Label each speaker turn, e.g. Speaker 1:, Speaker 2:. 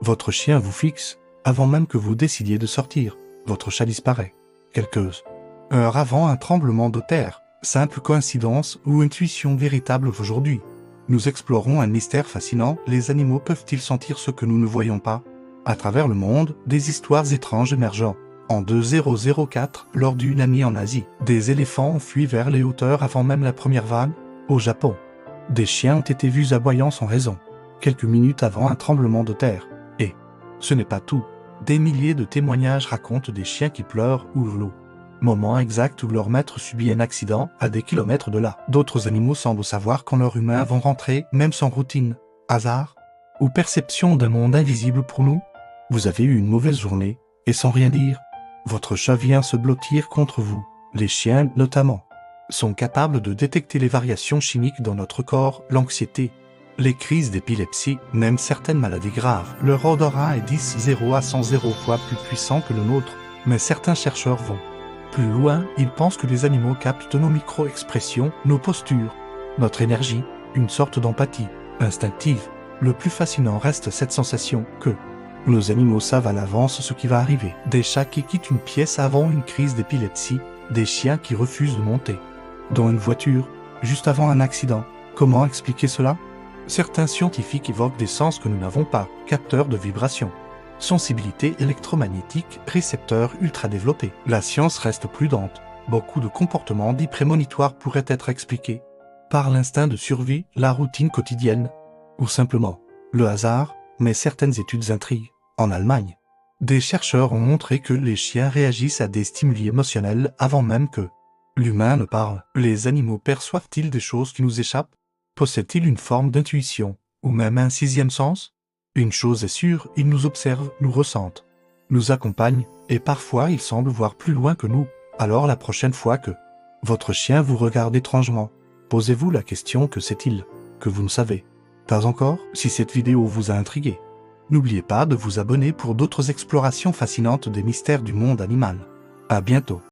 Speaker 1: Votre chien vous fixe avant même que vous décidiez de sortir. Votre chat disparaît. Quelques heures avant un tremblement de terre. Simple coïncidence ou intuition véritable aujourd'hui? Nous explorons un mystère fascinant. Les animaux peuvent-ils sentir ce que nous ne voyons pas? À travers le monde, des histoires étranges émergent. En 2004, lors d'une amie en Asie, des éléphants ont fui vers les hauteurs avant même la première vague. Au Japon, des chiens ont été vus aboyant sans raison, quelques minutes avant un tremblement de terre. Et ce n'est pas tout. Des milliers de témoignages racontent des chiens qui pleurent ou hurlent. Moment exact où leur maître subit un accident à des kilomètres de là. D'autres animaux semblent savoir quand leurs humains vont rentrer, même sans routine. Hasard? Ou perception d'un monde invisible pour nous? Vous avez eu une mauvaise journée, et sans rien dire, votre chat vient se blottir contre vous. Les chiens, notamment, sont capables de détecter les variations chimiques dans notre corps, l'anxiété, les crises d'épilepsie, même certaines maladies graves. Leur odorat est 0 à 100 fois plus puissant que le nôtre, mais certains chercheurs vont plus loin. Ils pensent que les animaux captent nos micro-expressions, nos postures, notre énergie, une sorte d'empathie instinctive. Le plus fascinant reste cette sensation que nos animaux savent à l'avance ce qui va arriver. Des chats qui quittent une pièce avant une crise d'épilepsie, des chiens qui refusent de monter dans une voiture juste avant un accident. Comment expliquer cela? Certains scientifiques évoquent des sens que nous n'avons pas, capteurs de vibrations, sensibilité électromagnétique, récepteurs ultra développés. La science reste prudente. Beaucoup de comportements dits prémonitoires pourraient être expliqués par l'instinct de survie, la routine quotidienne, ou simplement le hasard, mais certaines études intriguent. En Allemagne, des chercheurs ont montré que les chiens réagissent à des stimuli émotionnels avant même que l'humain ne parle. Les animaux perçoivent-ils des choses qui nous échappent? Possèdent-ils une forme d'intuition, ou même un sixième sens? Une chose est sûre, ils nous observent, nous ressentent, nous accompagnent, et parfois ils semblent voir plus loin que nous. Alors la prochaine fois que votre chien vous regarde étrangement, posez-vous la question: que sait-il que vous ne savez pas encore? Si cette vidéo vous a intrigué, n'oubliez pas de vous abonner pour d'autres explorations fascinantes des mystères du monde animal. À bientôt.